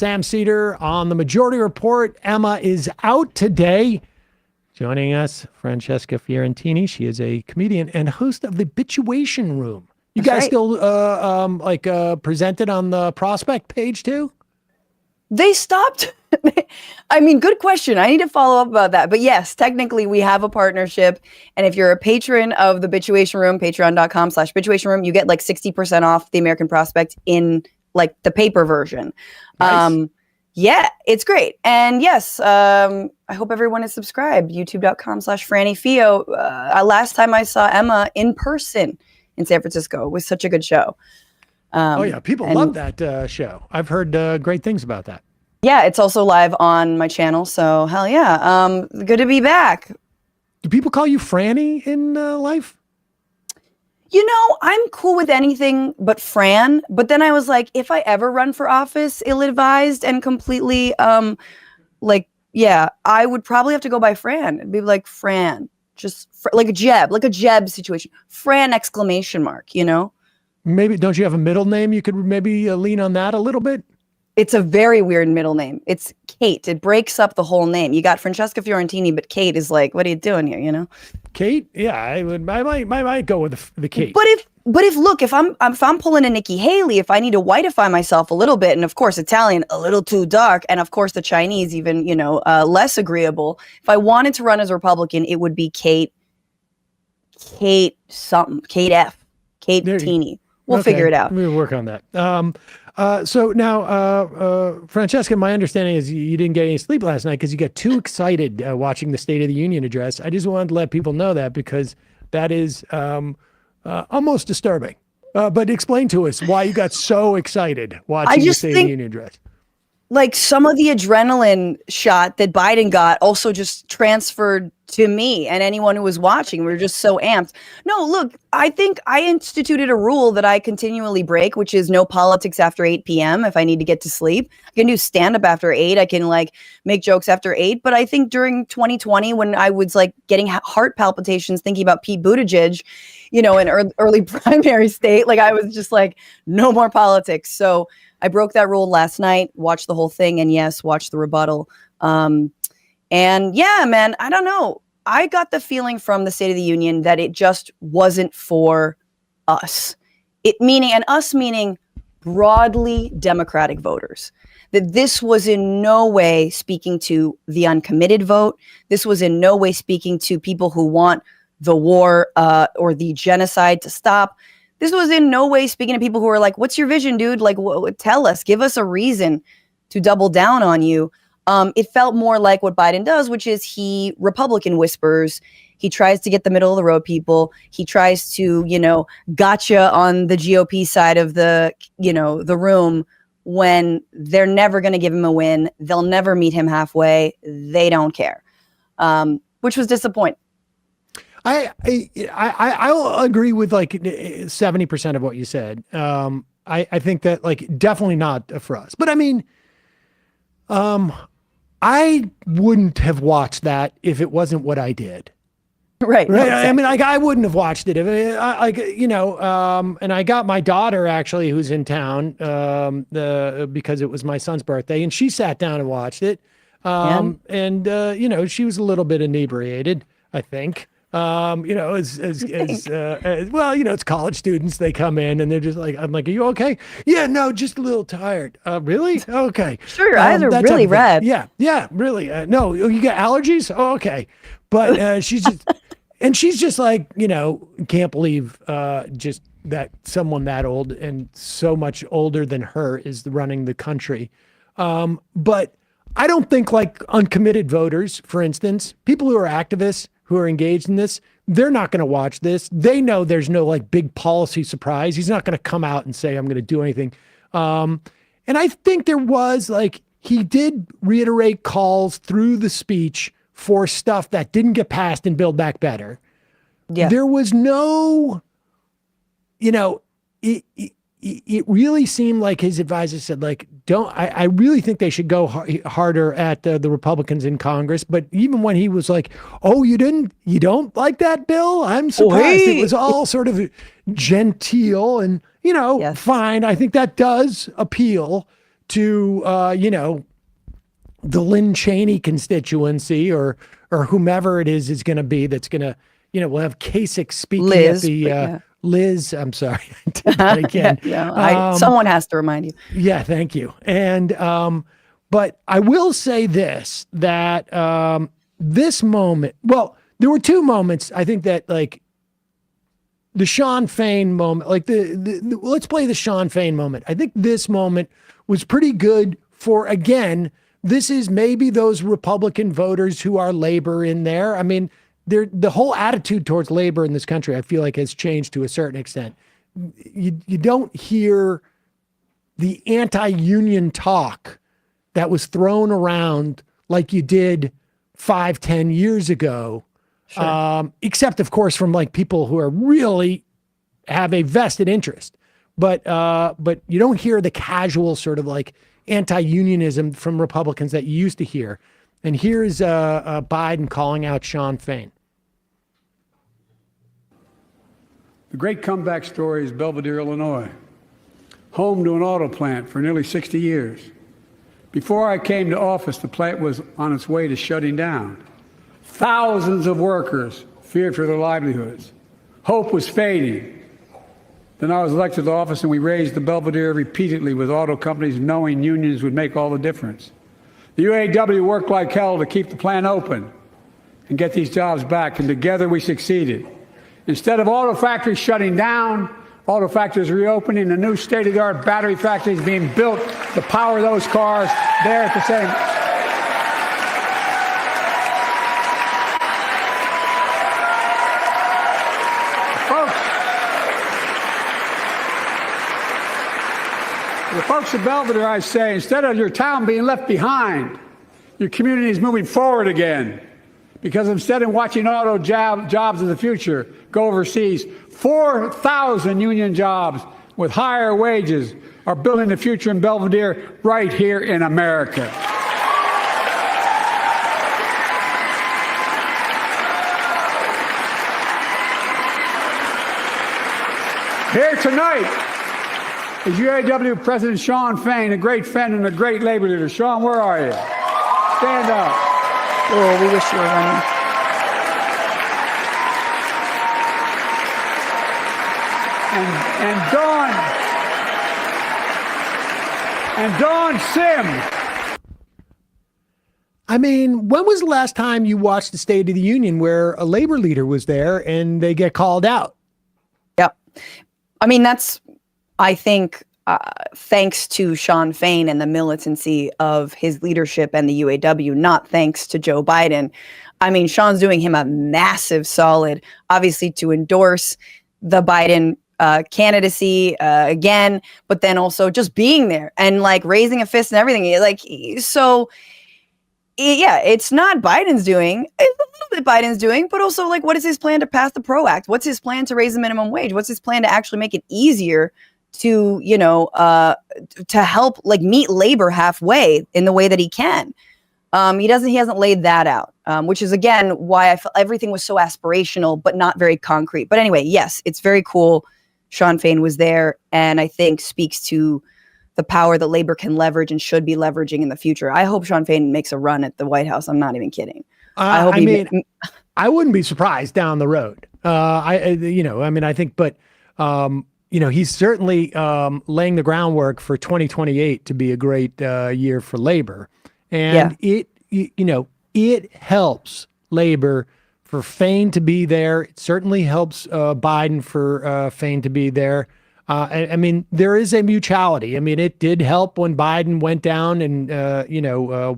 Sam Seder on the Majority Report. Emma is out today. Joining us, Francesca Fiorentini. She is a comedian and host of the Bitchuation Room. You guys still presented on the Prospect page too? They stopped. I mean, good question. I need to follow up about that. But yes, technically we have a partnership. And if you're a patron of the Bitchuation Room, patreon.com/Bitchuation Room, you get like 60% off the American Prospect in like the paper version. Nice. Yeah, it's great. And yes, I hope everyone is subscribed. YouTube.com/FrannyFio. Last time I saw Emma in person in San Francisco, it was such a good show. Oh yeah, people love that show. I've heard great things about that. Yeah, it's also live on my channel, so hell yeah. Good to be back. Do people call you Franny in life? You know, I'm cool with anything but Fran, but then I was like, if I ever run for office, ill-advised and completely, I would probably have to go by Fran. It'd be like Fran, just like a Jeb situation. Fran ! You know? Maybe, don't you have a middle name? You could maybe lean on that a little bit. It's a very weird middle name. It's Kate. It breaks up the whole name. You got Francesca Fiorentini, but Kate is like, what are you doing here? You know? Kate? Yeah, I might go with the Kate. But if I'm pulling a Nikki Haley, if I need to whiteify myself a little bit, and of course Italian a little too dark, and of course the Chinese even less agreeable. If I wanted to run as a Republican, it would be Kate Teeny. We'll figure it out. We'll work on that. So now, Francesca, my understanding is you didn't get any sleep last night because you got too excited watching the State of the Union address. I just wanted to let people know that because that is almost disturbing. But explain to us why you got so excited watching the State of the Union address. Like some of the adrenaline shot that Biden got also just transferred to me and anyone who was watching. We were just so amped. No, look, I think I instituted a rule that I continually break, which is no politics after 8 p.m. if I need to get to sleep. I can do stand-up after 8. I can like make jokes after 8. But I think during 2020, when I was like getting heart palpitations thinking about Pete Buttigieg, in early primary state, like I was just like, no more politics. So I broke that rule last night, watched the whole thing, and yes, watched the rebuttal. And yeah, man, I don't know. I got the feeling from the State of the Union that it just wasn't for us. Meaning broadly Democratic voters. That this was in no way speaking to the uncommitted vote. This was in no way speaking to people who want the war or the genocide to stop. This was in no way speaking to people who are like, what's your vision, dude? Like, tell us, give us a reason to double down on you. It felt more like what Biden does, which is he Republican whispers. He tries to get the middle of the road people. He tries to, gotcha on the GOP side of the room when they're never going to give him a win. They'll never meet him halfway. They don't care, which was disappointing. I'll agree with like 70% of what you said. I think that like definitely not for us, but I mean, I wouldn't have watched that if it wasn't what I did. Right. No, exactly. I mean, like I wouldn't have watched it if and I got my daughter actually who's in town, because it was my son's birthday and she sat down and watched it. She was a little bit inebriated, I think. It's college students, they come in and they're just like, I'm like, are you okay? Yeah, no, just a little tired. Really? Okay. Sure. Your eyes are really red. Yeah, really. No, you got allergies? Oh, okay. But she's just like, can't believe just that someone that old and so much older than her is running the country. But I don't think like uncommitted voters, for instance, people who are activists, who are engaged in this, they're not going to watch this. They know there's no like big policy surprise. He's not going to come out and say, I'm going to do anything. And I think there was like, he did reiterate calls through the speech for stuff that didn't get passed in Build Back Better. Yeah. There was no, it really seemed like his advisor said, like, I really think they should go harder at the Republicans in Congress. But even when he was like, oh, you don't like that bill? I'm surprised. It was all sort of genteel and, fine. I think that does appeal to, the Lynn Cheney constituency or whomever it is going to be that's going to, we'll have Kasich speaking Liz, at the Liz. I'm sorry, I did that again. Someone has to remind you. Yeah, thank you. And but I will say this, that this moment. Well, there were two moments. I think that like the Sean Fain moment, like the let's play the Sean Fain moment. I think this moment was pretty good for, again, this is maybe those Republican voters who are labor in there. I mean, the whole attitude towards labor in this country, I feel like, has changed to a certain extent. You don't hear the anti-union talk that was thrown around like you did 5-10 years ago. Sure. Except, of course, from like people who are really have a vested interest. But you don't hear the casual sort of like anti-unionism from Republicans that you used to hear. And here's Biden calling out Sean Fain. The great comeback story is Belvedere, Illinois, home to an auto plant for nearly 60 years. Before I came to office, the plant was on its way to shutting down. Thousands of workers feared for their livelihoods. Hope was fading. Then I was elected to office, and we raised the Belvedere repeatedly with auto companies, knowing unions would make all the difference. The UAW worked like hell to keep the plant open and get these jobs back, and together we succeeded. Instead of auto factories shutting down, auto factories reopening, a new state-of-the-art battery factories being built to power those cars there at the same. The folks at Belvedere, I say, instead of your town being left behind, your community is moving forward again. Because instead of watching auto jobs in the future go overseas, 4,000 union jobs with higher wages are building the future in Belvedere right here in America. Here tonight is UAW President Sean Fain, a great friend and a great labor leader. Sean, where are you? Stand up. Oh, we wish you were running. And Dawn Sim. I mean, when was the last time you watched the State of the Union where a labor leader was there and they get called out? Yep. I mean, that's, I think, thanks to Sean Fain and the militancy of his leadership and the UAW, not thanks to Joe Biden. I mean, Sean's doing him a massive solid, obviously, to endorse the Biden candidacy again, but then also just being there and like raising a fist and everything. Like, so yeah, it's not Biden's doing. It's a little bit Biden's doing, but also like, what is his plan to pass the PRO Act? What's his plan to raise the minimum wage? What's his plan to actually make it easier to, to help like meet labor halfway in the way that he can? He hasn't laid that out, which is again why I felt everything was so aspirational, but not very concrete. But anyway, yes, it's very cool. Sean Fain was there, and I think speaks to the power that labor can leverage and should be leveraging in the future. I hope Sean Fain makes a run at the White House. I'm not even kidding. I wouldn't be surprised down the road. I think, but he's certainly laying the groundwork for 2028 to be a great year for labor. And it helps labor for Fain to be there. It certainly helps Biden for Fain to be there. I mean, there is a mutuality. I mean, it did help when Biden went down and,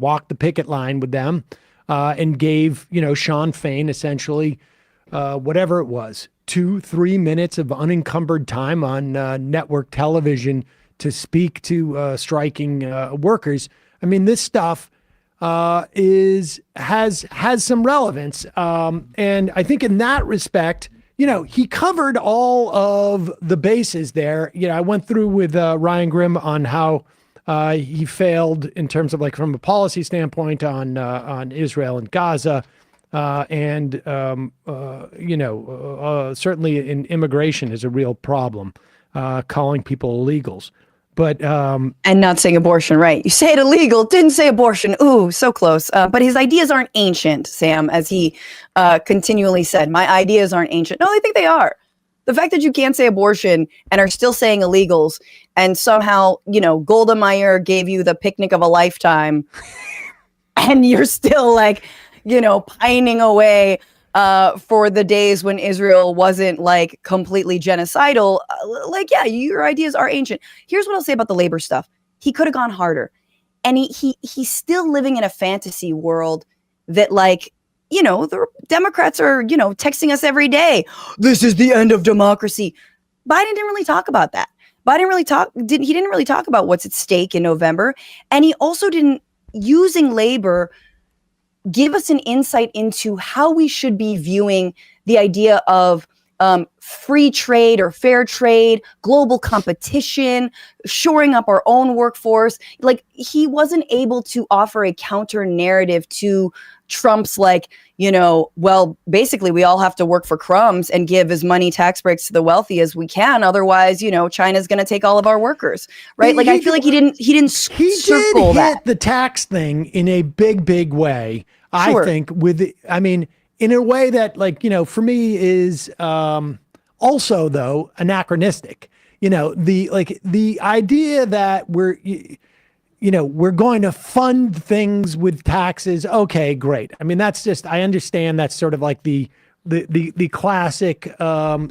walked the picket line with them and gave, Sean Fain essentially whatever it was, 2-3 minutes of unencumbered time on network television to speak to striking workers. I mean, this stuff has some relevance. And I think in that respect, he covered all of the bases there. I went through with Ryan Grimm on how he failed in terms of like from a policy standpoint on Israel and Gaza, and certainly in immigration is a real problem, calling people illegals. But and not saying abortion, right? You say it illegal, didn't say abortion. Ooh, so close. But his ideas aren't ancient, Sam, as he continually said. My ideas aren't ancient. No, I think they are. The fact that you can't say abortion and are still saying illegals, and somehow, Golda Meir gave you the picnic of a lifetime, and you're still like, pining away for the days when Israel wasn't like completely genocidal. Yeah, your ideas are ancient. Here's what I'll say about the labor stuff. He could have gone harder. And he's still living in a fantasy world that the Democrats are, texting us every day. This is the end of democracy. Biden didn't really talk about that. He didn't really talk about what's at stake in November. And he also didn't, using labor, give us an insight into how we should be viewing the idea of free trade or fair trade, global competition, shoring up our own workforce. Like, he wasn't able to offer a counter narrative to Trump's basically we all have to work for crumbs and give as many tax breaks to the wealthy as we can. Otherwise, China's going to take all of our workers, right? I feel like he didn't circle that. Hit the tax thing in a big way. Sure. I think in a way that for me is also though anachronistic. The idea that we're going to fund things with taxes. Okay, great. That's just, I understand that's sort of like the classic center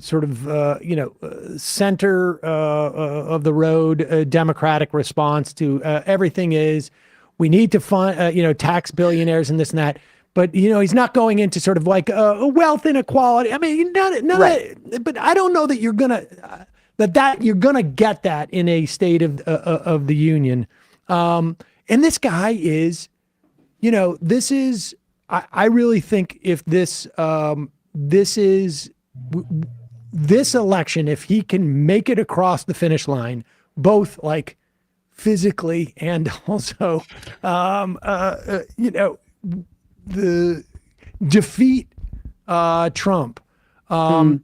of the road Democratic response to everything is we need to fund tax billionaires and this and that. But he's not going into sort of like wealth inequality. Right. But I don't know that you're gonna you're gonna get that in a state of the union. And this guy is, this is, I really think if this election, if he can make it across the finish line, both like physically and also, the defeat, Trump, that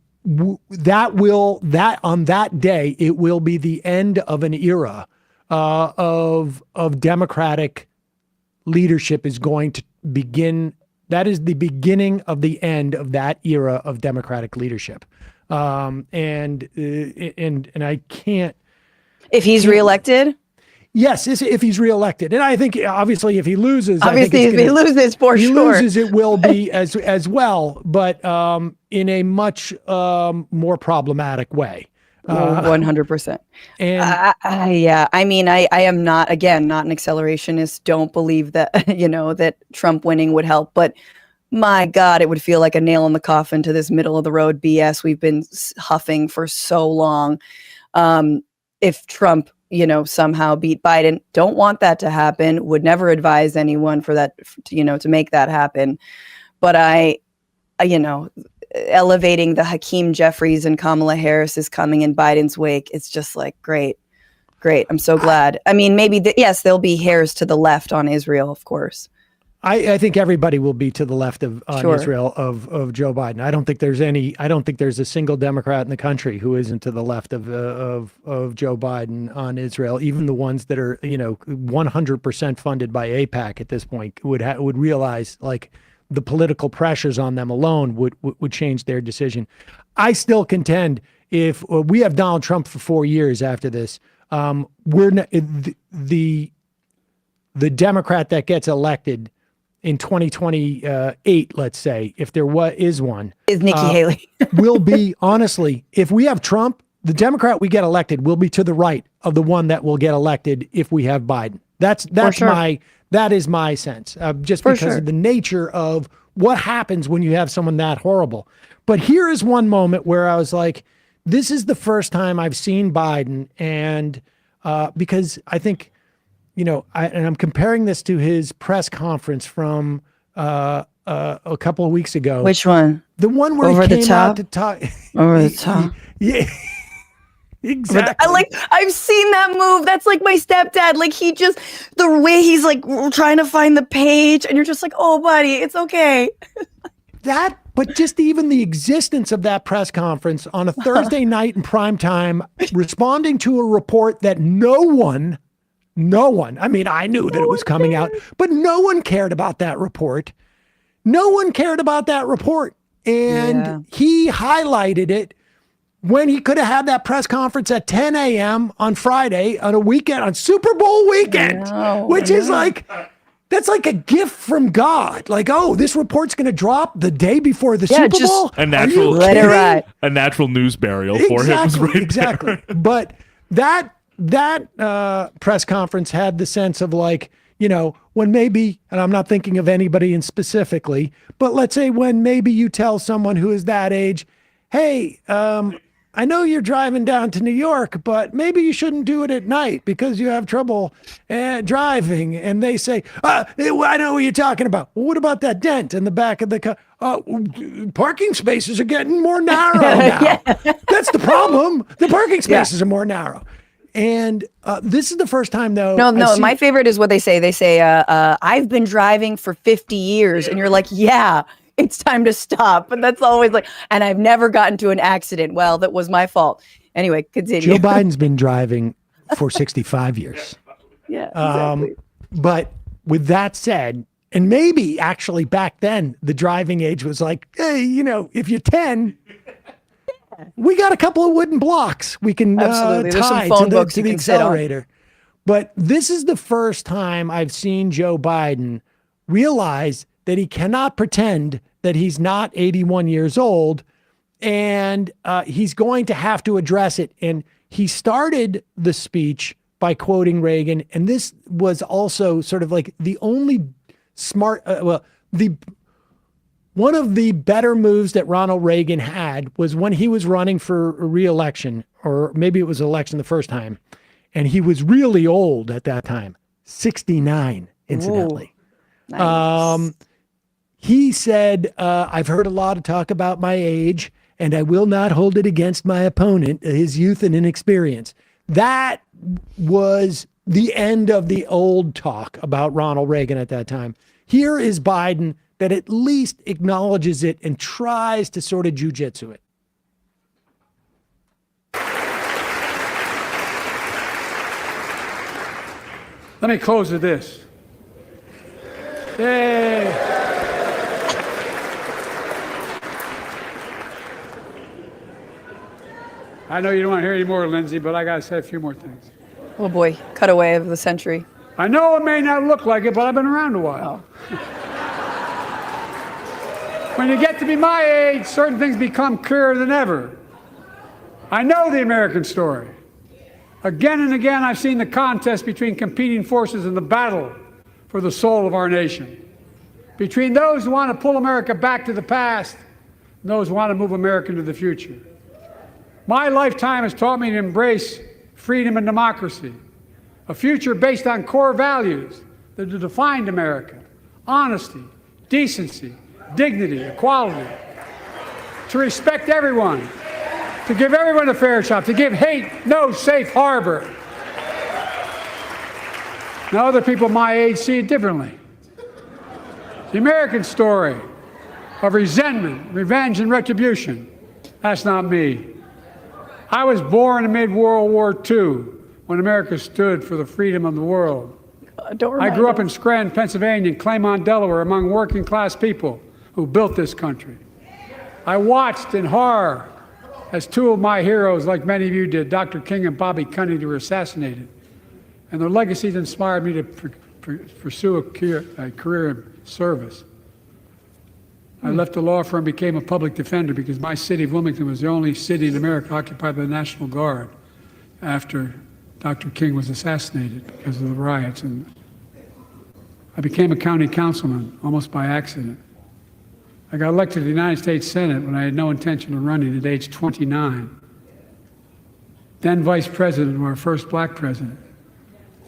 on that day, it will be the end of an era of Democratic leadership is going to begin. That is the beginning of the end of that era of Democratic leadership. And I can't. If he's reelected? Yes, if he's reelected. And I think obviously if he loses, if he loses, it will be as well, but in a much more problematic way. 100%. And I am not an accelerationist. Don't believe that, that Trump winning would help, but my God, it would feel like a nail in the coffin to this middle of the road BS we've been huffing for so long. If Trump, somehow beat Biden, don't want that to happen, would never advise anyone for that, to make that happen. But elevating the Hakeem Jeffries and Kamala Harris is coming in Biden's wake. It's just like, great. I'm so glad. Maybe there'll be hairs to the left on Israel, of course. I think everybody will be to the left of Sure. Israel of Joe Biden. I don't think there's a single Democrat in the country who isn't to the left of Joe Biden on Israel. Even the ones that are 100% funded by AIPAC at this point would realize like the political pressures on them alone would change their decision. I still contend if we have Donald Trump for 4 years after this, we're not, the Democrat that gets elected in 2028, let's say, if there is one, is Nikki Haley. will be, honestly, if we have Trump, the Democrat we get elected will be to the right of the one that will get elected if we have Biden. That is my sense, just because of the nature of what happens when you have someone that horrible. But here is one moment where I was like, this is the first time I've seen Biden, and because I think, and I'm comparing this to his press conference from a couple of weeks ago. Which one? The one where he came out to talk. Over the top. Yeah. Exactly. I've seen that move. That's like my stepdad. Like the way he's like trying to find the page, and you're just like, oh, buddy, it's okay. but just even the existence of that press conference on a Thursday night in prime time, responding to a report that no one, I mean, I knew that it was coming out, but no one cared about that report. No one cared about that report. And he highlighted it when he could have had that press conference at 10 a.m. on Friday on a weekend, on Super Bowl weekend, which is like, that's like a gift from God. Like, oh, this report's going to drop the day before the Super Bowl. A natural, a natural news burial for him. Was right exactly. But that press conference had the sense of like, when maybe, and I'm not thinking of anybody in specifically, but let's say when maybe you tell someone who is that age, hey, I know you're driving down to New York, but maybe you shouldn't do it at night because you have trouble driving. And they say, I know what you're talking about. Well, what about that dent in the back of the car? Parking spaces are getting more narrow now. That's the problem. The parking spaces are more narrow. And this is the first time, though. No, my favorite is what they say. They say, I've been driving for 50 years. And you're like, yeah, it's time to stop. But that's always like, and I've never gotten to an accident. Well, that was my fault. Anyway, continue. Joe Biden's been driving for 65 years. Yeah, exactly. But with that said, and maybe actually back then, the driving age was like, hey, if you're 10, we got a couple of wooden blocks we can tie to the accelerator. But this is the first time I've seen Joe Biden realize that he cannot pretend that he's not 81 years old, and he's going to have to address it. And he started the speech by quoting Reagan, and this was also sort of like the only smart, one of the better moves that Ronald Reagan had was when he was running for re-election, or maybe it was election the first time, and he was really old at that time, 69, incidentally. Ooh, nice. He said, I've heard a lot of talk about my age, and I will not hold it against my opponent, his youth and inexperience. That was the end of the old talk about Ronald Reagan at that time. Here is Biden that at least acknowledges it and tries to sort of jujitsu it. Let me close with this. Yay. I know you don't want to hear any more, Lindsay, but I got to say a few more things. Oh boy, cutaway of the century. I know it may not look like it, but I've been around a while. When you get to be my age, certain things become clearer than ever. I know the American story. Again and again, I've seen the contest between competing forces in the battle for the soul of our nation. Between those who want to pull America back to the past and those who want to move America into the future. My lifetime has taught me to embrace freedom and democracy, a future based on core values that have defined America: honesty, decency, dignity, equality, to respect everyone, to give everyone a fair shot, to give hate no safe harbor. Now, other people my age see it differently. The American story of resentment, revenge, and retribution, that's not me. I was born amid World War II when America stood for the freedom of the world. I grew up in Scranton, Pennsylvania, and Claymont, Delaware, among working class people who built this country. I watched in horror as two of my heroes, like many of you did, Dr. King and Bobby Kennedy, were assassinated. And their legacies inspired me to pursue a career in service. I left the law firm and became a public defender because my city of Wilmington was the only city in America occupied by the National Guard after Dr. King was assassinated because of the riots. And I became a county councilman almost by accident. I got elected to the United States Senate when I had no intention of running at age 29. Then vice president of our first black president.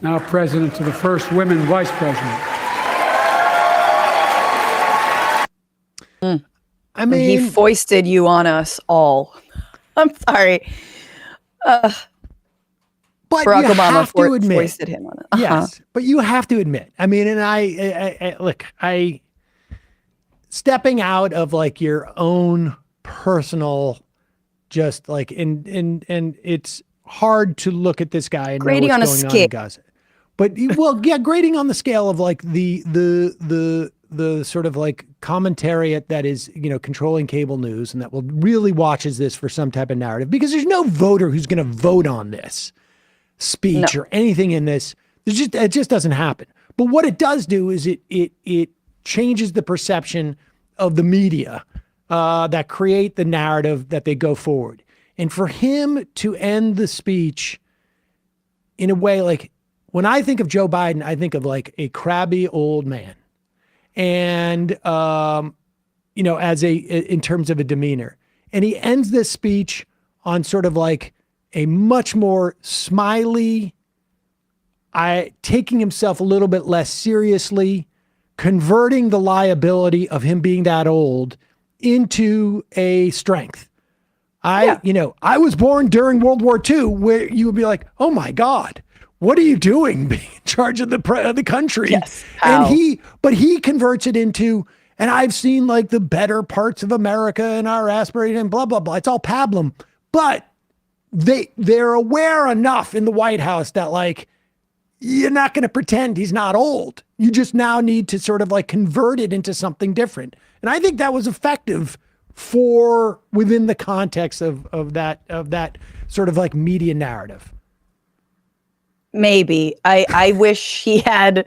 Now president to the first women vice president. I mean, he foisted you on us all. I'm sorry. But Barack you Obama have to admit, foisted him on us. Yes, but you have to admit. I mean, and I look, stepping out of like your own personal, just like, and it's hard to look at this guy and Grading know on a what's going on scale. in Gaza. But well, yeah, grading on the scale of like the sort of like commentariat that is, you know, controlling cable news and that will really watches this for some type of narrative, because there's no voter who's going to vote on this speech or anything in this. It just doesn't happen. But what it does do is it changes the perception of the media that create the narrative that they go forward. And for him to end the speech in a way, like when I think of Joe Biden, I think of like a crabby old man. And, you know, in terms of a demeanor. And he ends this speech on sort of like a much more smiley, taking himself a little bit less seriously, converting the liability of him being that old into a strength. You know, I was born during World War II, where you would be like, oh my God, what are you doing being in charge of the country? Yes. And he converts it into, and I've seen like the better parts of America and our aspiration and blah, blah, blah. It's all pablum. But they're aware enough in the White House that like, you're not going to pretend he's not old. You just now need to sort of like convert it into something different. And I think that was effective for within the context of that sort of like media narrative. Maybe. I wish he had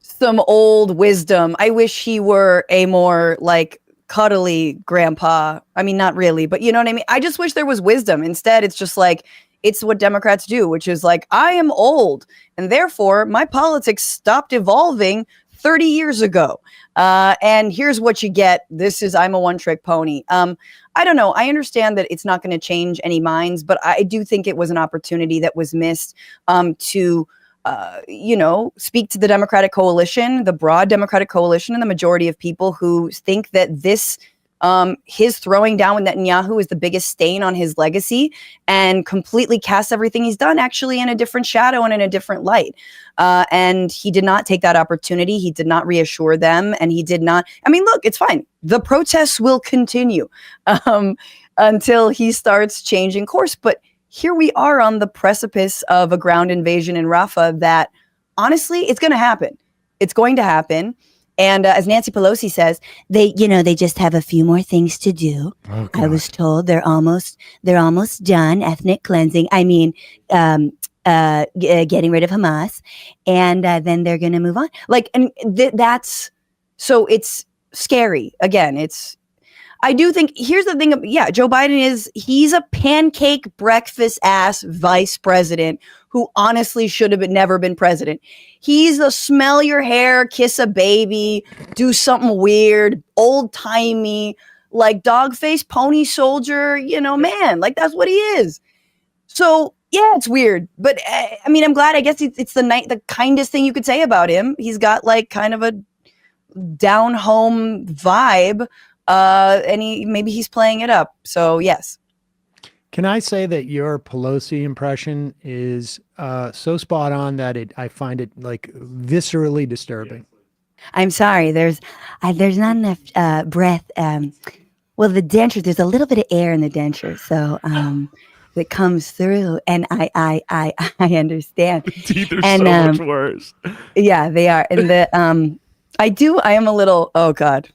some old wisdom. I wish he were a more like cuddly grandpa. I mean, not really, but you know what I mean? I just wish there was wisdom. Instead, it's just like, it's what Democrats do, which is like, I am old, and therefore my politics stopped evolving 30 years ago. And here's what you get. I'm a one-trick pony. I don't know. I understand that it's not going to change any minds, but I do think it was an opportunity that was missed to, you know, speak to the Democratic coalition, the broad Democratic coalition, and the majority of people who think that this, his throwing down with Netanyahu is the biggest stain on his legacy, and completely casts everything he's done actually in a different shadow and in a different light. And he did not take that opportunity. He did not reassure them. And he did not, I mean, look, it's fine. The protests will continue until he starts changing course. But here we are on the precipice of a ground invasion in Rafah that honestly, it's going to happen. It's going to happen. And as Nancy Pelosi says, they just have a few more things to do. Oh, I was told they're almost done ethnic cleansing. I mean, getting rid of Hamas, and then they're going to move on. Like, and that's so it's scary. Again, I do think here's the thing. Yeah, Joe Biden he's a pancake breakfast ass vice president who honestly should have never been president. He's a smell your hair, kiss a baby, do something weird, old timey, like dog face pony soldier, man, like that's what he is. So yeah, it's weird, but I mean, I'm glad. I guess it's the kindest thing you could say about him. He's got like kind of a down home vibe, and maybe he's playing it up. So yes. Can I say that your Pelosi impression is so spot on that I find it like viscerally disturbing? I'm sorry. There's not enough breath. Well, the denture. There's a little bit of air in the denture, so that comes through, and I understand. Teeth are so much worse. Yeah, they are. And I am a little. Oh God.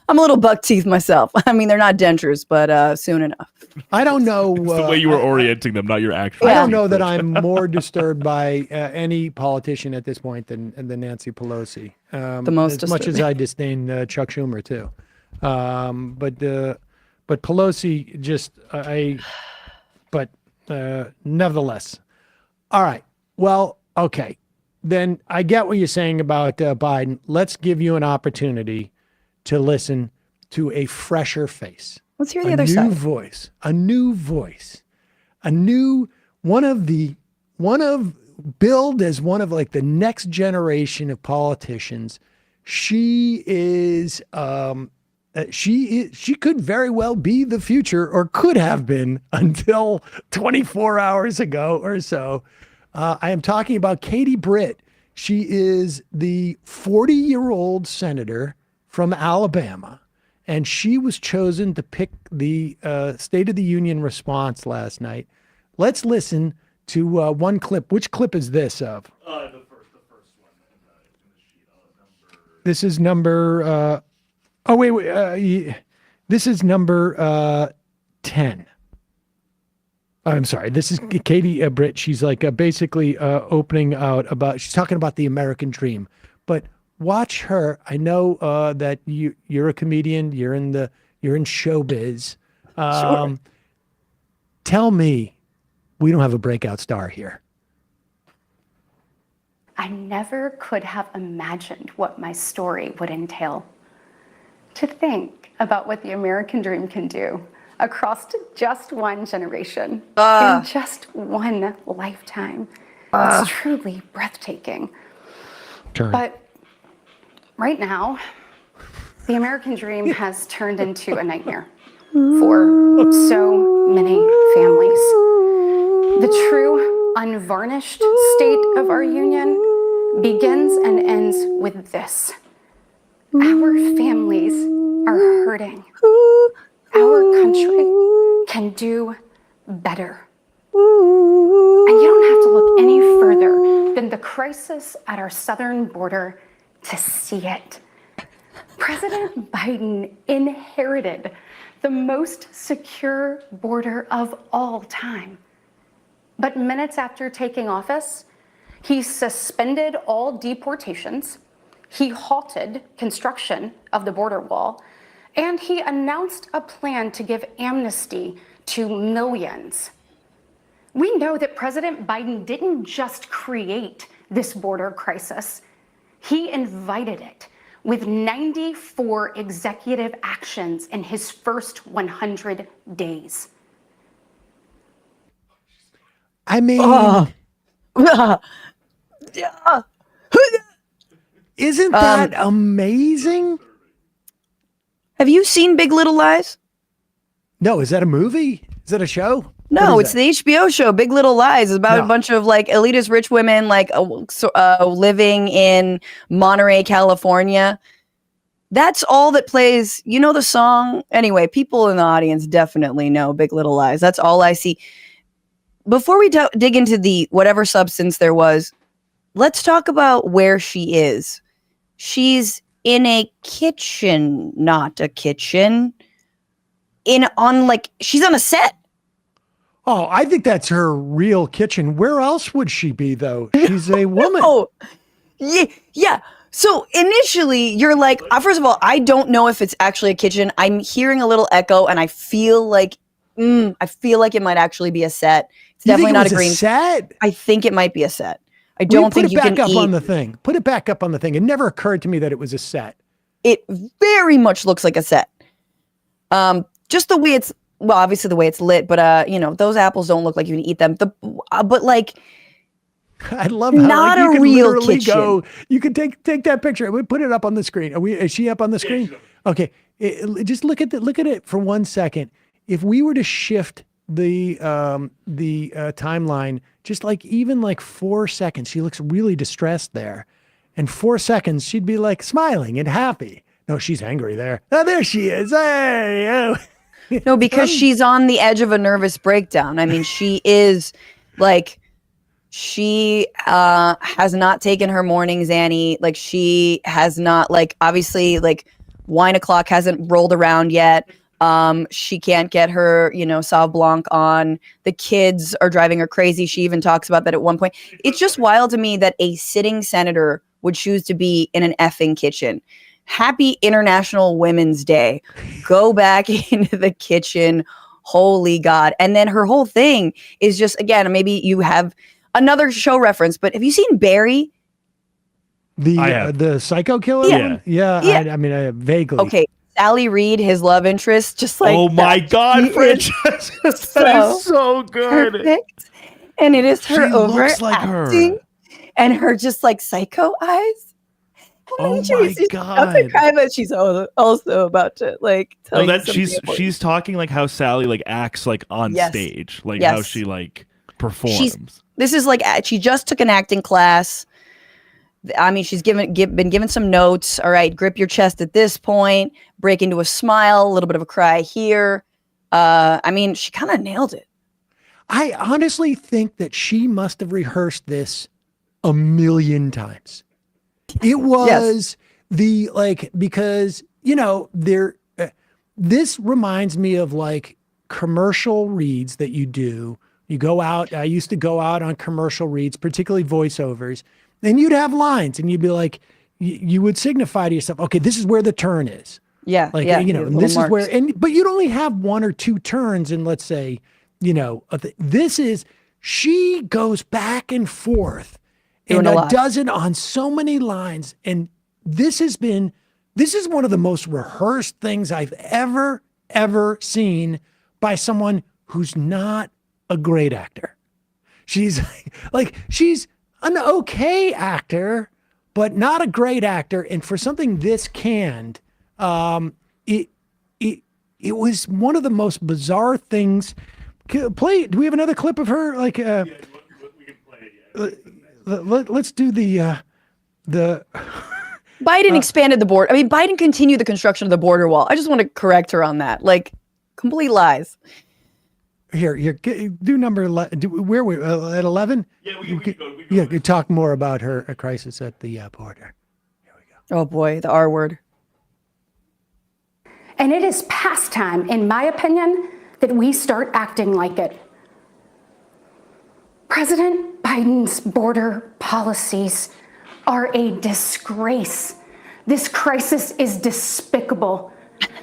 I'm a little buck teeth myself. I mean, they're not dentures, but soon enough. I don't know. It's the way you were orienting them, not your actual. I don't know that I'm more disturbed by any politician at this point than Nancy Pelosi. The most as much as I disdain Chuck Schumer too. But Pelosi just nevertheless. All right. Well, okay. Then I get what you're saying about Biden. Let's give you an opportunity to listen to a fresher face. Let's hear the other side. A new voice, one of billed as one of like the next generation of politicians. She is, she could very well be the future, or could have been until 24 hours ago or so. I am talking about Katie Britt. She is the 40-year-old senator from Alabama, and she was chosen to pick the State of the Union response last night. Let's listen to one clip. Which clip is this of? The first one. This is number. This is number 10. I'm sorry. This is Katie Britt. She's like basically opening out about. She's talking about the American dream. But watch her. I know that you're a comedian. You're in showbiz. Sure. Tell me, we don't have a breakout star here. I never could have imagined what my story would entail. To think about what the American dream can do across just one generation, in just one lifetime. It's truly breathtaking. But right now, the American dream has turned into a nightmare for so many families. The true, unvarnished state of our union begins and ends with this. Our families are hurting. Our country can do better. And you don't have to look any further than the crisis at our southern border to see it. President Biden inherited the most secure border of all time. But minutes after taking office, he suspended all deportations, he halted construction of the border wall, and he announced a plan to give amnesty to millions. We know that President Biden didn't just create this border crisis, he invited it with 94 executive actions in his first 100 days. I mean, isn't that amazing? Have you seen Big Little Lies? No, is that a movie? Is that a show? No, it's the HBO show Big Little Lies. It's about a bunch of like elitist rich women living in Monterey, California. That's all that plays. You know the song? Anyway, people in the audience definitely know Big Little Lies. That's all I see. Before we dig into the whatever substance there was, let's talk about where she is. She's in a kitchen, not a kitchen. She's on a set. Oh, I think that's her real kitchen. Where else would she be, though? She's a woman. Oh, yeah. So initially, you're like, first of all, I don't know if it's actually a kitchen. I'm hearing a little echo, and I feel like it might actually be a set. It's definitely not a green set. I think it might be a set. I don't think you can put it back up on the thing. Put it back up on the thing. It never occurred to me that it was a set. It very much looks like a set. Just the way it's. Well, obviously the way it's lit, but those apples don't look like you can eat them. But like, I love how not you a can real literally kitchen. go. You can take that picture. We put it up on the screen. Is she up on the screen? Okay, just look at it for 1 second. If we were to shift the timeline, just like even like 4 seconds, she looks really distressed there, and 4 seconds she'd be like smiling and happy. No, she's angry there. Oh, there she is. Hey. Oh. No, because she's on the edge of a nervous breakdown. I mean, she is like, she has not taken her morning Xanny. Like, she has not, like, obviously, like, wine o'clock hasn't rolled around yet. She can't get her, Sauv Blanc on. The kids are driving her crazy. She even talks about that at one point. It's just wild to me that a sitting senator would choose to be in an effing kitchen. Happy International Women's Day. Go back into the kitchen. Holy God. And then her whole thing is just, again, maybe you have another show reference, but have you seen Barry? The psycho killer? Yeah. I mean, vaguely. Okay. Sally Reed, his love interest, just like. Oh my God, Francesca. That is so good. Perfect. And it is her She looks like overacting and her just like psycho eyes. Oh my God! But she's also about to like. Tell that she's talking like how Sally like acts like on stage, like how she like performs. This is like she just took an acting class. I mean, she's been given some notes. All right, grip your chest at this point, break into a smile, a little bit of a cry here. I mean, she kind of nailed it. I honestly think that she must have rehearsed this a million times. It was because, this reminds me of like commercial reads that you do. You go out, I used to go out on commercial reads, particularly voiceovers, and you'd have lines and you'd be like, you would signify to yourself, okay, this is where the turn is. Yeah. Like, yeah, and this is where, but you'd only have one or two turns in, let's say, she goes back and forth and does it on so many lines. And this is one of the most rehearsed things I've ever seen by someone who's not a great actor. She's she's an okay actor, but not a great actor. And for something this canned, it was one of the most bizarre things. Do we have another clip of her? Like, we can play it. Let's do the. Biden expanded the border. I mean, Biden continued the construction of the border wall. I just want to correct her on that. Like, complete lies. Here, do number 11. Where we at 11? Yeah, we can go. Yeah, you talk more about her crisis at the border. Here we go. Oh boy, the R word. And it is past time, in my opinion, that we start acting like it. President Biden's border policies are a disgrace. This crisis is despicable.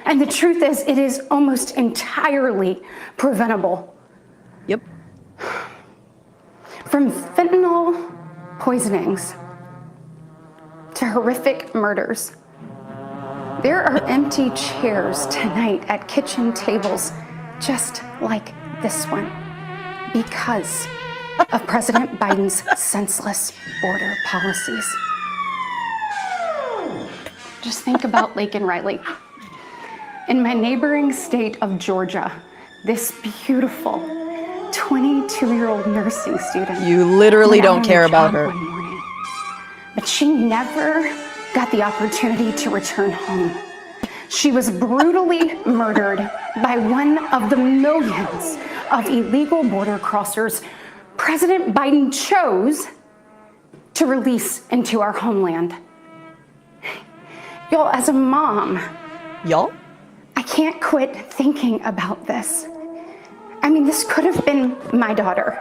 And the truth is, it is almost entirely preventable. Yep. From fentanyl poisonings to horrific murders, there are empty chairs tonight at kitchen tables just like this one because of President Biden's senseless border policies. Just think about Laken Riley. In my neighboring state of Georgia, this beautiful 22-year-old nursing student. You literally don't care about her. Morning, but she never got the opportunity to return home. She was brutally murdered by one of the millions of illegal border crossers President Biden chose to release into our homeland. Y'all, as a mom, I can't quit thinking about this. I mean, this could have been my daughter.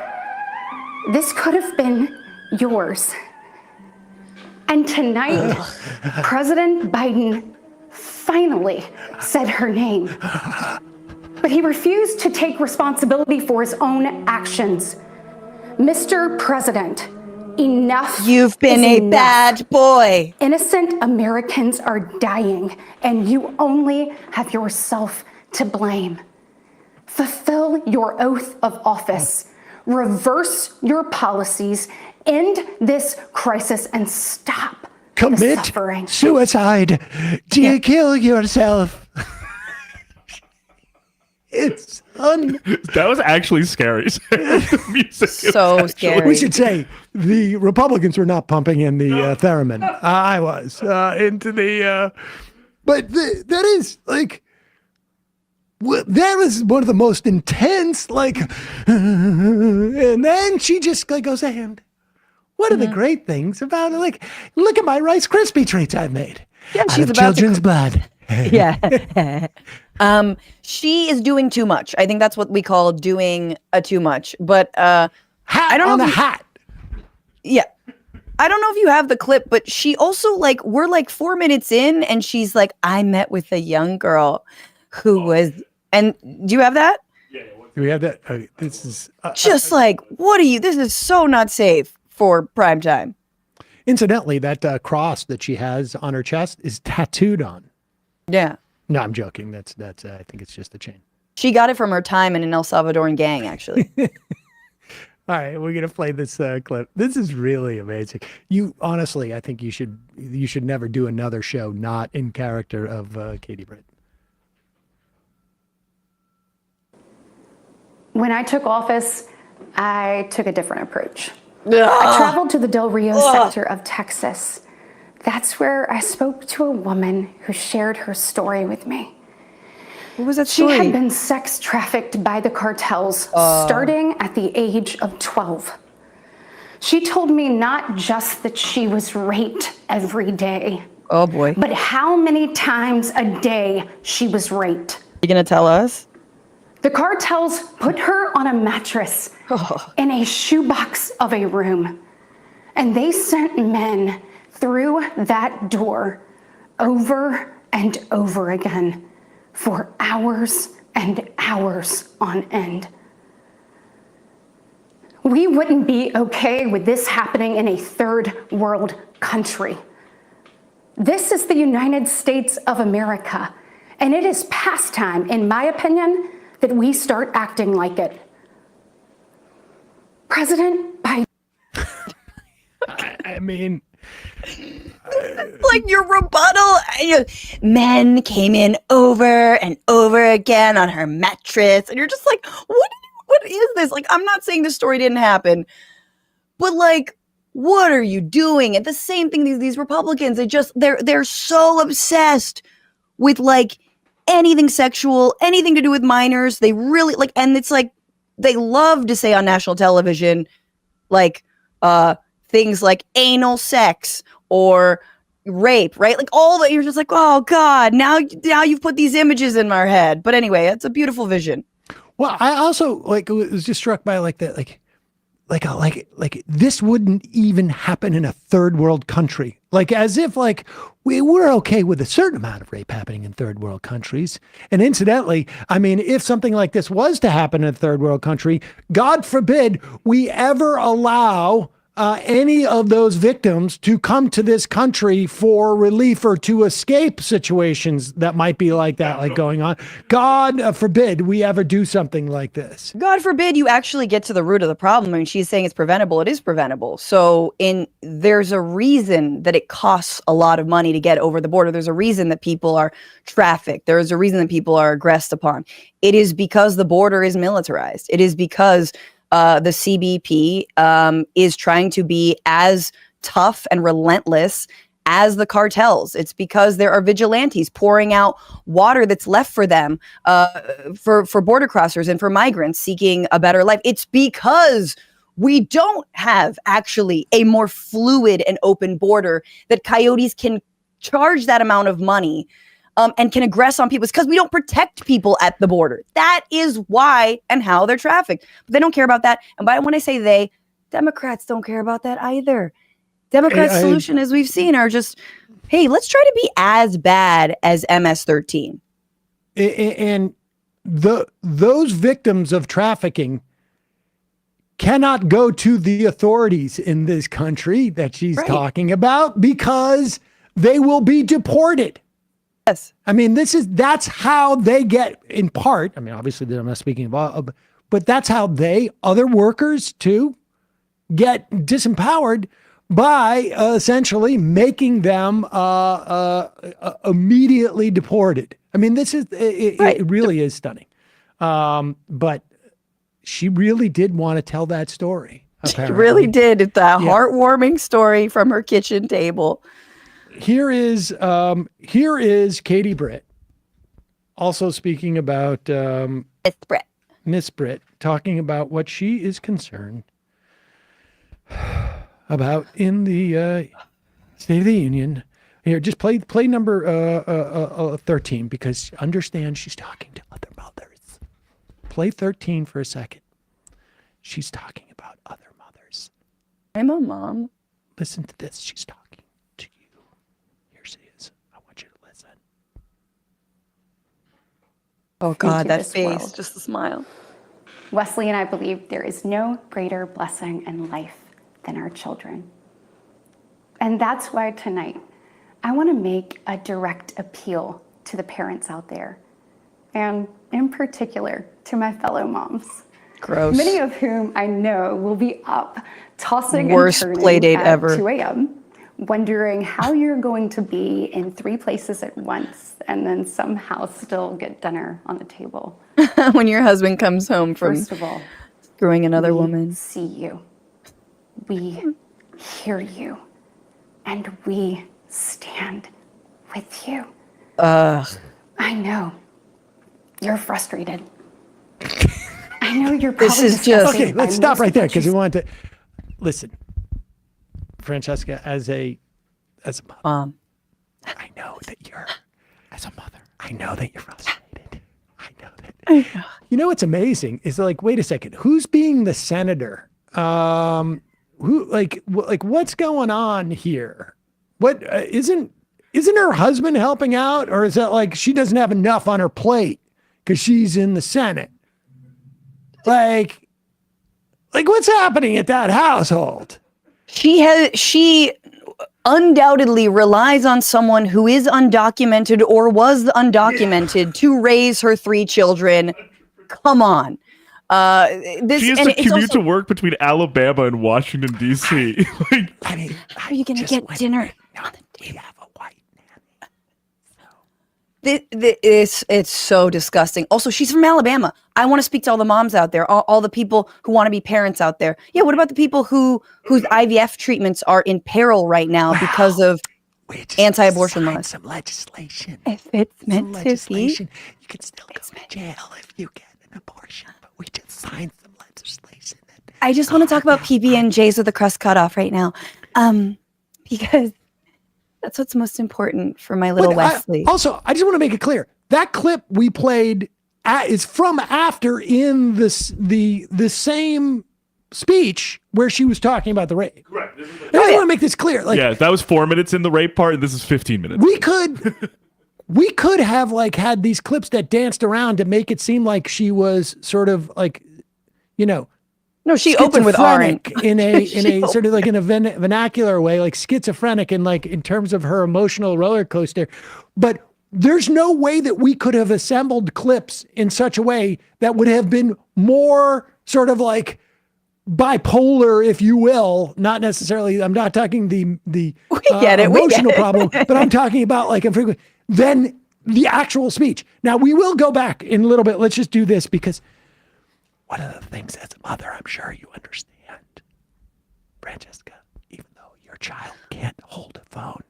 This could have been yours. And tonight, President Biden finally said her name. But he refused to take responsibility for his own actions. Mr. President, enough. You've been a bad boy. Innocent Americans are dying, and you only have yourself to blame. Fulfill your oath of office. Reverse your policies. End this crisis and stop the suffering. Commit suicide. Do you kill yourself? It's that was actually scary. The music so scary. We should say the Republicans were not pumping in the theremin. I was into the, but that is like, that was one of the most intense, like, and then she just like goes, and what are the great things about it? Like, look at my Rice Krispie treats I've made. Yeah, out she's of about children's blood. Yeah. She is doing too much. I think that's what we call doing too much. But Hat I don't on know the if hat. Yeah. I don't know if you have the clip, but she also like, we're like 4 minutes in and she's like, I met with a young girl who was, and do you have that? Yeah. Do we have that? This is Just like, what are you, this is so not safe for prime time. incidentally, that cross that she has on her chest is tattooed on. Yeah. No, I'm joking. That's. I think it's just a chain. She got it from her time in an El Salvadoran gang, actually. All right, we're gonna play this clip. This is really amazing. You honestly, I think you should never do another show not in character of Katie Britt. When I took office, I took a different approach. I traveled to the Del Rio sector of Texas. That's where I spoke to a woman who shared her story with me. What was that She story? had been sex trafficked by the cartels starting at the age of 12. She told me not just that she was raped every day, Oh boy. but how many times a day she was raped. You gonna tell us? The cartels put her on a mattress in a shoebox of a room, and they sent men through that door over and over again for hours and hours on end. We wouldn't be okay with this happening in a third world country. This is the United States of America, and it is past time, in my opinion, that we start acting like it. President Biden. I mean, Like your rebuttal. Men came in over and over again on her mattress, and you're just like, what is this? Like, I'm not saying the story didn't happen, but like, what are you doing? And the same thing, these Republicans, they're so obsessed with like anything sexual, anything to do with minors. They really like, and it's like they love to say on national television, like things like anal sex or rape, right? Like all that. You're just like, oh God, now you've put these images in my head. But anyway, it's a beautiful vision. well, I also like was just struck by like that, like this wouldn't even happen in a third world country. Like as if like we're okay with a certain amount of rape happening in third world countries. And incidentally, I mean, if something like this was to happen in a third world country, God forbid we ever allow any of those victims to come to this country for relief or to escape situations that might be like that, like going on. God forbid we ever do something like this. God forbid you actually get to the root of the problem. I mean, she's saying it's preventable. It is preventable. So there's a reason that it costs a lot of money to get over the border. There's a reason that people are trafficked. There is a reason that people are aggressed upon. It is because the border is militarized. It is because the CBP is trying to be as tough and relentless as the cartels. It's because there are vigilantes pouring out water that's left for them for border crossers and for migrants seeking a better life. It's because we don't have actually a more fluid and open border that coyotes can charge that amount of money and can aggress on people. It's because we don't protect people at the border. That is why and how they're trafficked. But they don't care about that. And when I say they, Democrats don't care about that either. Democrats' solution, as we've seen, are just, hey, let's try to be as bad as MS-13. And those victims of trafficking cannot go to the authorities in this country that she's talking about because they will be deported. Yes. I mean, that's how they get, in part, I mean, obviously I'm not speaking about, but that's how other workers too, get disempowered by essentially making them immediately deported. I mean, it really is stunning. But she really did want to tell that story. Apparently. She really did. It's a heartwarming story from her kitchen table. Here is Katie Britt, also speaking about Miss Britt, talking about what she is concerned about in the State of the Union. Here, just play number 13 because understand she's talking to other mothers. Play 13 for a second. She's talking about other mothers. I'm a mom. Listen to this. She's talking. Oh God, into that this face, world. just the smile. Wesley and I believe there is no greater blessing in life than our children. And that's why tonight, I want to make a direct appeal to the parents out there, and in particular, to my fellow moms. Gross. Many of whom I know will be up, tossing Worst and turning play date at ever. 2 a.m., wondering how you're going to be in 3 places at once and then somehow still get dinner on the table. When your husband comes home from First of all, screwing another we woman. see you. we hear you, and we stand with you. I know you're frustrated. I know you're probably This is just- disgusted Okay, by let's stop most right of there what because you we want to listen. Francesca, as a mother, I know that you're, as a mother, I know that you're frustrated. I know that. You know what's amazing is like, wait a second, who's being the senator? Who like what's going on here? What isn't her husband helping out, or is that like she doesn't have enough on her plate because she's in the Senate? Like what's happening at that household? She undoubtedly relies on someone who is undocumented or was undocumented to raise her 3 children. Come on. This She has and to it's commute also, to work between Alabama and Washington, D.C. Like, I mean, How are you going to get dinner? we have a white it's so disgusting. Also, she's from Alabama. I want to speak to all the moms out there, all the people who want to be parents out there. Yeah, what about the people whose IVF treatments are in peril right now because of anti-abortion laws? Some legislation. If it's meant Some to be. legislation. You can still go to jail if you get an abortion, but we just signed some legislation. I just want to talk about PB&Js with the crust cut off right now, because that's what's most important for my little Wesley. Also, I just want to make it clear that clip we played is from after in the same speech where she was talking about the rape. Correct. I just want to make this clear. Like, yeah, that was 4 minutes in the rape part, and this is 15 minutes. we could have like had these clips that danced around to make it seem like she was sort of like, No, she opened with schizophrenic Aren't. in a sort of like in a vernacular way, like schizophrenic and like in terms of her emotional roller coaster. But there's no way that we could have assembled clips in such a way that would have been more sort of like bipolar, if you will. Not necessarily. I'm not talking the get it, we emotional get it. problem, but I'm talking about like then the actual speech. Now we will go back in a little bit. Let's just do this because one of the things as a mother, I'm sure you understand, Francesca, even though your child can't hold a phone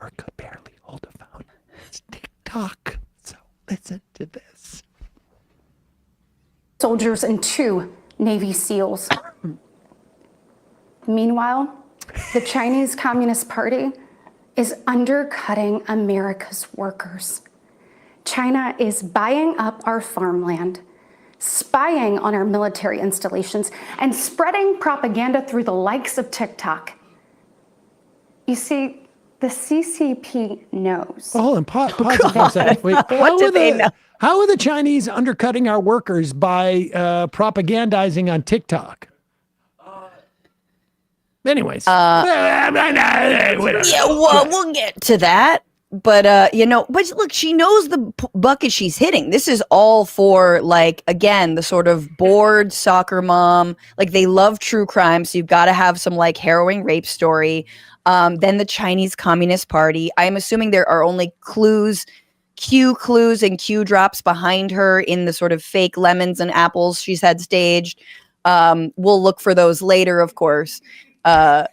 or could barely hold a phone, it's TikTok. So listen to this. soldiers and 2 Navy SEALs. Meanwhile, the Chinese Communist Party is undercutting America's workers. China is buying up our farmland, spying on our military installations, and spreading propaganda through the likes of TikTok. You see, the CCP knows. Well, hold on, pause it for a second. Wait, how are the Chinese undercutting our workers by propagandizing on TikTok? Anyways, whatever. Yeah, well, we'll get to that. But but look, she knows the bucket she's hitting. This is all for, like, again, the sort of bored soccer mom. Like, they love true crime, so you've got to have some like harrowing rape story. Then the Chinese Communist Party. I'm assuming there are only Q clues and Q drops behind her in the sort of fake lemons and apples she's had staged. We'll look for those later, of course. Yeah.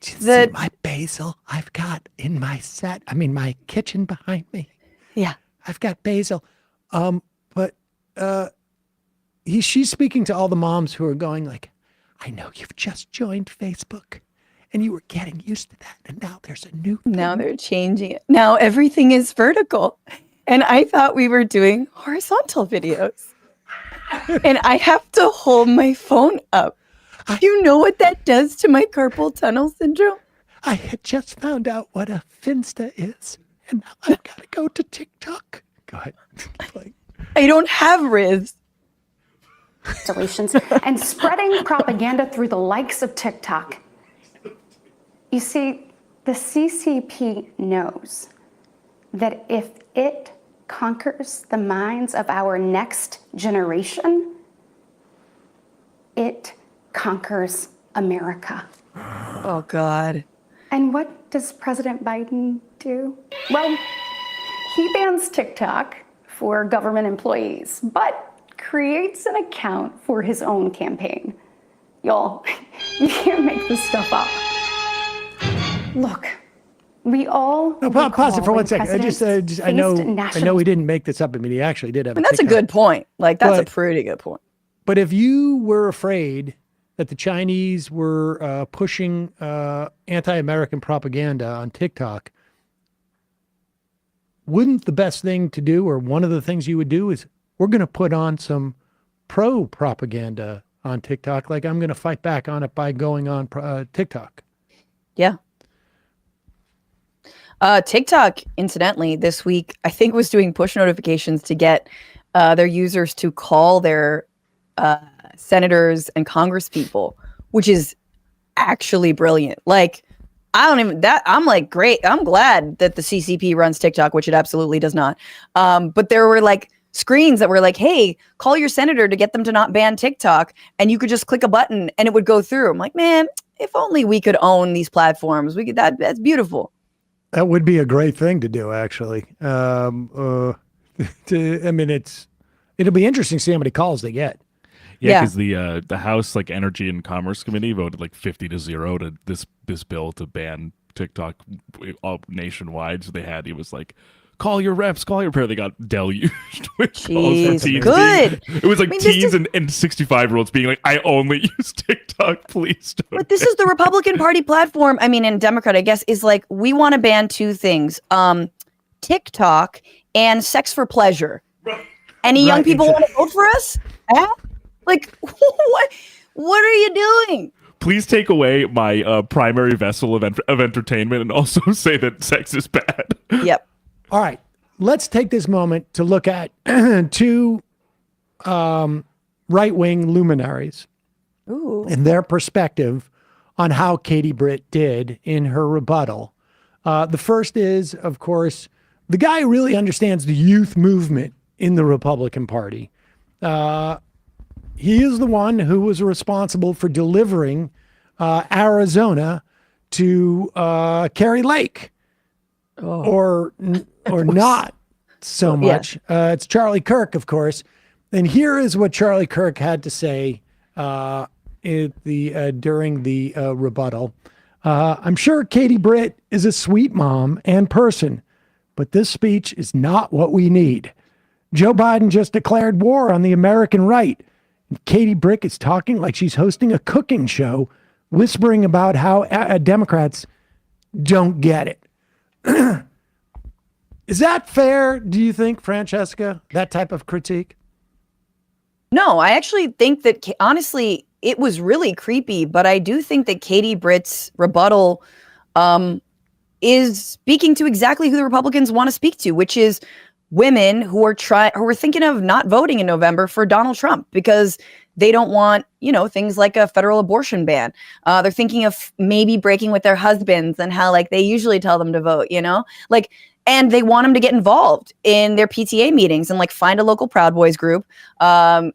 See my basil I've got in my my kitchen behind me. Yeah. I've got basil. But she's speaking to all the moms who are going like, I know you've just joined Facebook and you were getting used to that. And now there's a new thing. Now they're changing it. Now everything is vertical. And I thought we were doing horizontal videos. And I have to hold my phone up. You know what that does to my carpal tunnel syndrome? I had just found out what a Finsta is. And now I've got to go to TikTok. Go ahead. I don't have Riz. Installations and spreading propaganda through the likes of TikTok. You see, the CCP knows that if it conquers the minds of our next generation, it conquers America. Oh, God. And what does President Biden do? Well, he bans TikTok for government employees, but creates an account for his own campaign. y'all. You can't make this stuff up. Look, we all. No, pause it for 1 second. I know we didn't make this up. I mean, he actually did have. And that's a good point. Like, that's a pretty good point. But if you were afraid that the Chinese were pushing anti-American propaganda on TikTok, wouldn't the best thing to do, or one of the things you would do, is we're going to put on some pro-propaganda on TikTok. Like, I'm going to fight back on it by going on TikTok. Yeah. TikTok, incidentally, this week, I think was doing push notifications to get their users to call their senators and congresspeople, which is actually brilliant. Like, I'm like, great. I'm glad that the CCP runs TikTok, which it absolutely does not. But there were like screens that were like, hey, call your senator to get them to not ban TikTok. And you could just click a button and it would go through. I'm like, man, if only we could own these platforms. We could, that's beautiful. That would be a great thing to do, actually. It'll be interesting to see how many calls they get. Yeah, because the House Energy and Commerce Committee voted 50-0 to this bill to ban TikTok all nationwide. So he was like, call your reps, call your prayer. They got deluged with calls from teens. Good. It was teens and 65-year-olds being like, I only use TikTok, please don't. But this is the Republican Party platform. I mean, and Democrat, I guess, is like, we want to ban two things, TikTok and sex for pleasure. Right. Any young people want to vote for us? Like, what are you doing? Please take away my primary vessel of entertainment and also say that sex is bad. Yep. All right. Let's take this moment to look at two right-wing luminaries and their perspective on how Katie Britt did in her rebuttal. The first is, of course, the guy who really understands the youth movement in the Republican Party. He is the one who was responsible for delivering Arizona to Kari Lake, or not so much. Yeah. It's Charlie Kirk, of course. And here is what Charlie Kirk had to say during the rebuttal. I'm sure Katie Britt is a sweet mom and person, but this speech is not what we need. Joe Biden just declared war on the American right. Katie Britt is talking like she's hosting a cooking show, whispering about how Democrats don't get it. Is that fair, do you think, Francesca, that type of critique? No, I actually think that, honestly, it was really creepy, but I do think that Katie Britt's rebuttal is speaking to exactly who the Republicans want to speak to, which is women who are thinking of not voting in November for Donald Trump because they don't want, things like a federal abortion ban. They're thinking of maybe breaking with their husbands and how they usually tell them to vote, and they want them to get involved in their PTA meetings and find a local Proud Boys group,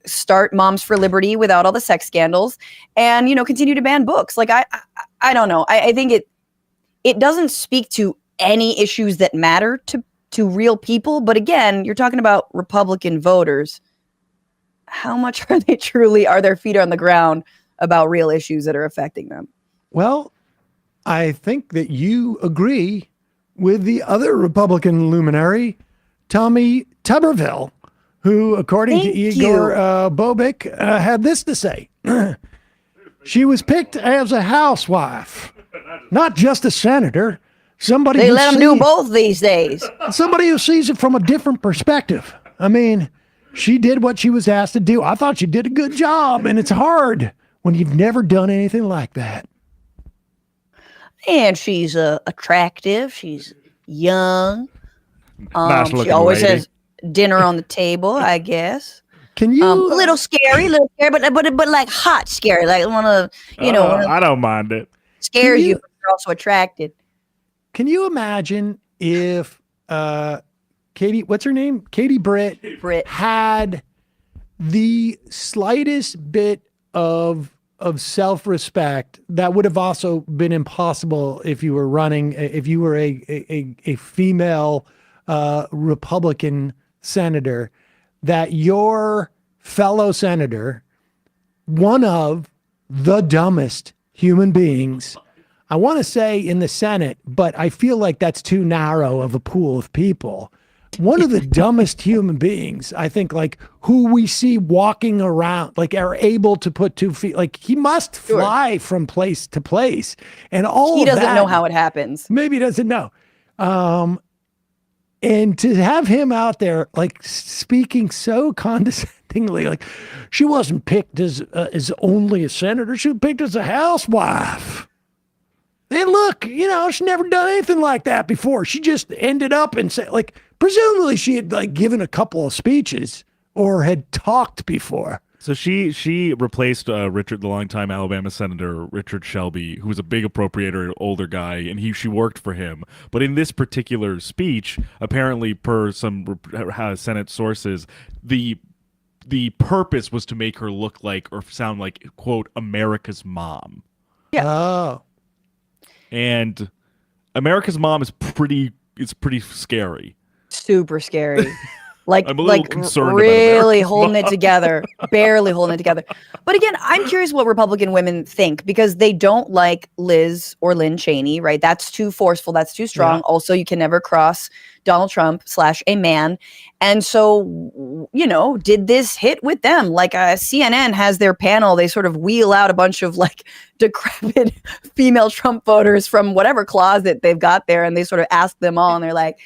start Moms for Liberty without all the sex scandals, and continue to ban books. I don't know. I think it doesn't speak to any issues that matter to real people. But again, you're talking about Republican voters. How much are their feet on the ground about real issues that are affecting them? Well, I think that you agree with the other Republican luminary, Tommy Tuberville, who, according to Igor Bobik, had this to say. She was picked as a housewife, not just a senator. They let them do both these days. Somebody who sees it from a different perspective. I mean, she did what she was asked to do. I thought she did a good job, and it's hard when you've never done anything like that. And she's attractive. She's young. She always lady. has dinner on the table, I guess. Can you a little scary, but hot scary. I don't mind it. Scares you, but you're also attracted. Can you imagine if what's her name? Katie Britt had the slightest bit of self-respect that would have also been impossible if you were a female Republican senator, that your fellow senator, one of the dumbest human beings. I want to say in the Senate, but I feel like that's too narrow of a pool of people. One of the dumbest human beings, I think, like who we see walking around, like are able to put 2 feet, like he must fly from place to place. And all He of doesn't that, know how it happens. maybe he doesn't know. And to have him out there, like speaking so condescendingly, like she wasn't picked as only a senator, she was picked as a housewife. And look, she's never done anything like that before. She just ended up and said, like, presumably she had like given a couple of speeches or had talked before. So she replaced Richard, the longtime Alabama Senator Richard Shelby, who was a big appropriator, older guy, and she worked for him. But in this particular speech, apparently per some Senate sources, the purpose was to make her look like or sound like, quote, America's mom. Yeah. Oh. And America's mom is pretty scary. Super scary. Like, I'm a little concerned about really America's holding it mom. together, barely holding it together. But again, I'm curious what Republican women think because they don't like Liz or Lynn Cheney, right? That's too forceful. That's too strong. Yeah. Also, you can never cross Donald Trump / a man. And so, did this hit with them? Like CNN has their panel. They sort of wheel out a bunch of like decrepit female Trump voters from whatever closet they've got there. And they sort of ask them all and they're like,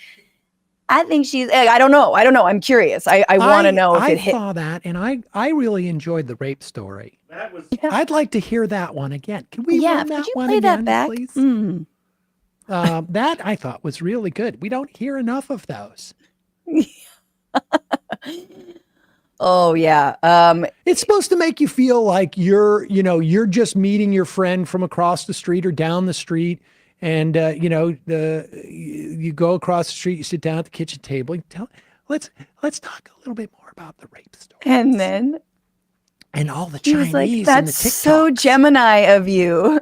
I think she's, I don't know. I'm curious. I want to know if it hit. I saw that and I really enjoyed the rape story. That was I'd like to hear that one again. Can we run that could you one play again, that back? please? Mm. That I thought was really good. We don't hear enough of those. Oh yeah. It's supposed to make you feel like you're just meeting your friend from across the street or down the street. And, you go across the street, you sit down at the kitchen table, you let's talk a little bit more about the rape story. And then And all the he Chinese was like, and the "That's so TikToks. Gemini of you,"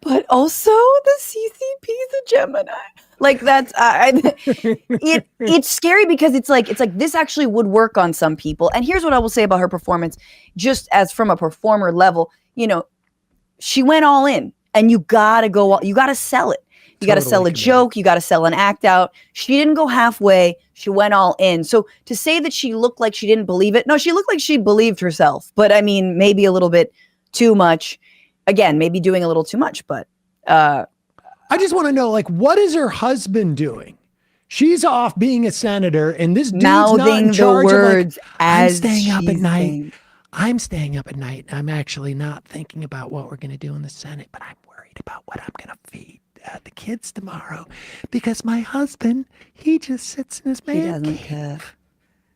but also the CCP's a Gemini. Like that's it's scary because it's like this actually would work on some people. And here's what I will say about her performance, just as from a performer level, she went all in. And you gotta sell it. You gotta sell a joke. You gotta sell an act out. She didn't go halfway. She went all in. So to say that she looked like she didn't believe it, no, she looked like she believed herself. But I mean, maybe a little bit too much. Again, maybe doing a little too much. But I just want to know, like, what is her husband doing? She's off being a senator, and this dude's not mouthing in the charge words of, like, I'm as staying up at she's night. saying. I'm staying up at night. I'm actually not thinking about what we're going to do in the Senate, but I'm worried about what I'm going to feed the kids tomorrow because my husband, he just sits in his man cave.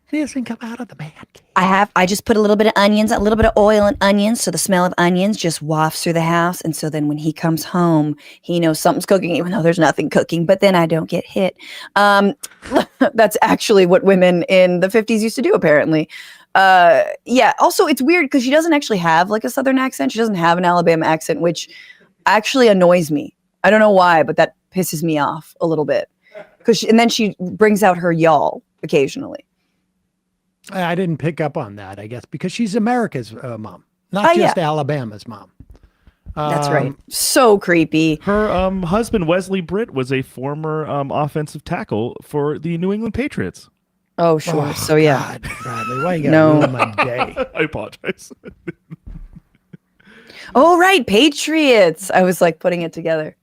He doesn't come out of the man cave. I just put a little bit of onions, a little bit of oil and onions, so the smell of onions just wafts through the house. And so then when he comes home, he knows something's cooking, even though there's nothing cooking. But then I don't get hit. That's actually what women in the 50s used to do, apparently. Yeah. Also, it's weird because she doesn't actually have like a Southern accent. She doesn't have an Alabama accent, which actually annoys me. I don't know why, but that pisses me off a little bit. And then she brings out her y'all occasionally. I didn't pick up on that, I guess, because she's America's mom, not just Alabama's mom. That's right. So creepy. her husband Wesley Britt was a former offensive tackle for the New England Patriots. Oh, sure. Oh, So yeah. God, Bradley, why you gotta ruin my day? I apologize. Oh, right. Patriots. I was like putting it together.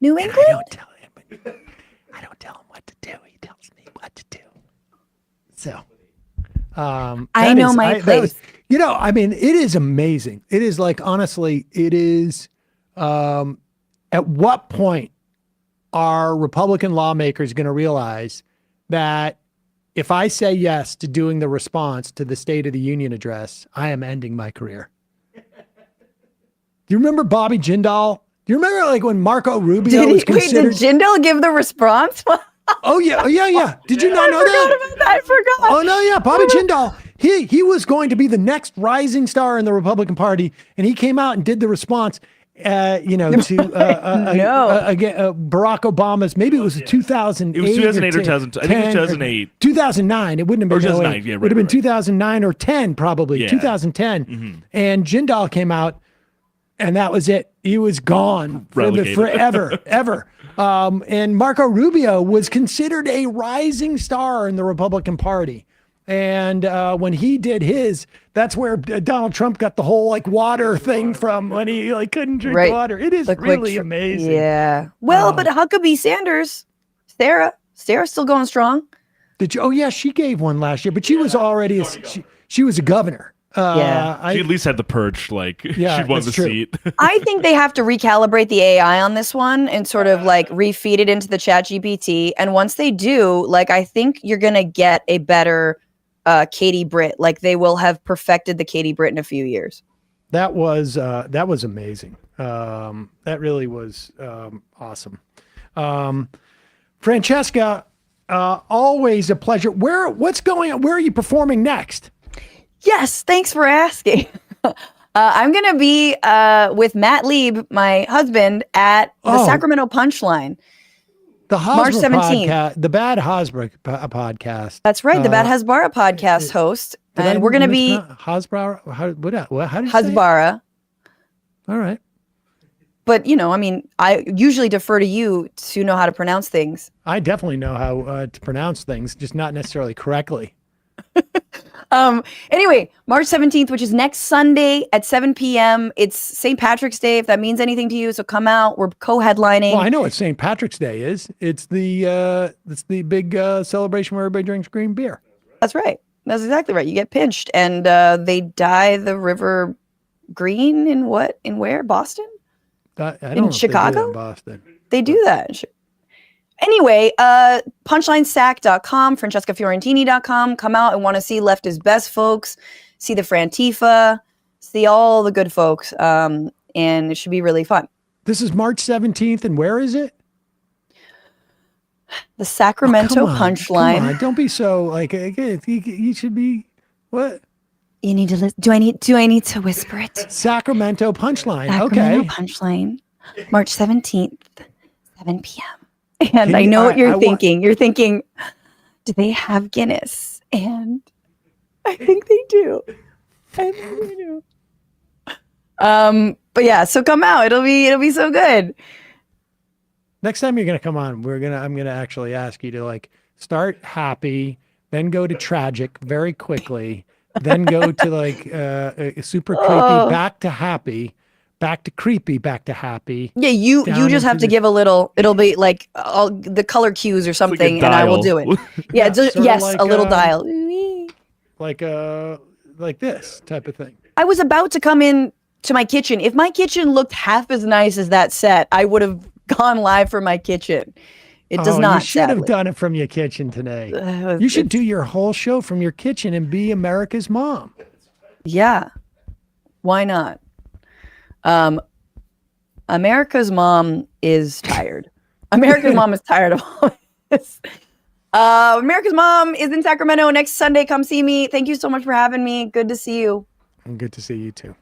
New And England? I don't tell him what to do. He tells me what to do. So, I know my place. I mean, it is amazing. It is like, honestly, it is, at what point are Republican lawmakers going to realize that if I say yes to doing the response to the State of the Union address, I am ending my career? Do you remember Bobby Jindal? Do you remember like when Marco Rubio was considered? Wait, did Jindal give the response? Oh yeah. Did you not know that? I forgot. Oh no, yeah, Bobby Jindal. He was going to be the next rising star in the Republican Party, and he came out and did the response. Barack Obama's, maybe it was 2008. It was 2008 or 2000. I think it was 2008. 2009. It wouldn't have been 2009. Yeah, it would have been 2009 or 10 probably. Yeah. 2010. Mm-hmm. And Jindal came out, and that was it. He was gone forever, ever. And Marco Rubio was considered a rising star in the Republican Party. And when he did his, that's where Donald Trump got the whole water thing from, when he couldn't drink water. It is really amazing. Yeah. Well, but Huckabee Sanders, Sarah's still going strong. Did you? Oh yeah, she gave one last year, but she was already she was a governor. She at least had the perch. She won the seat. I think they have to recalibrate the AI on this one and sort of refeed it into the chat GPT. And once they do, I think you're going to get a better Katie Britt. They will have perfected the Katie Britt in a few years. That was amazing. That really was awesome. Francesca, always a pleasure. What's going on? Where are you performing next? Yes, thanks for asking. I'm going to be with Matt Lieb, my husband, at the Sacramento Punchline. The March 17th. The Bad Hasbara podcast. That's right, the Bad Hasbara podcast host. And we're going to be... Hasbara? How did you Hasbara. All right. But, I usually defer to you to know how to pronounce things. I definitely know how to pronounce things, just not necessarily correctly. Anyway, March 17th, which is next Sunday at 7 p.m. It's St. Patrick's Day, if that means anything to you. So come out. We're co-headlining. Well, I know what St. Patrick's Day is. It's the big celebration where everybody drinks green beer. That's right. That's exactly right. You get pinched, and they dye the river green in where? Boston? I don't in know Chicago? If they do that in Boston. They do that. Anyway, punchlinesac.com, francescafiorentini.com. Come out and want to see Left is Best folks, see the Frantifa, see all the good folks, and it should be really fun. This is March 17th, and where is it? The Sacramento Punchline. Come on, don't be so you should be what? You need to listen. Do I need to whisper it? Sacramento Punchline. Sacramento Punchline, March 17th, 7 p.m. And I know what you're thinking. You're thinking, do they have Guinness? And I think they do. But yeah, so come out. It'll be so good. Next time you're gonna come on, I'm gonna actually ask you to start happy, then go to tragic very quickly, then go to super creepy, back to happy, back to creepy, back to happy. Yeah, you just have to give a little. It'll be the color cues or something, and I will do it. Yeah, a little dial. Like this type of thing. I was about to come in to my kitchen. If my kitchen looked half as nice as that set, I would have gone live for my kitchen. It does not. You should have done it from your kitchen today. You should do your whole show from your kitchen and be America's mom. Yeah, why not? America's mom is tired. America's mom is tired of all this. America's mom is in Sacramento next Sunday. Come see me. Thank you so much for having me. Good to see you. And good to see you too.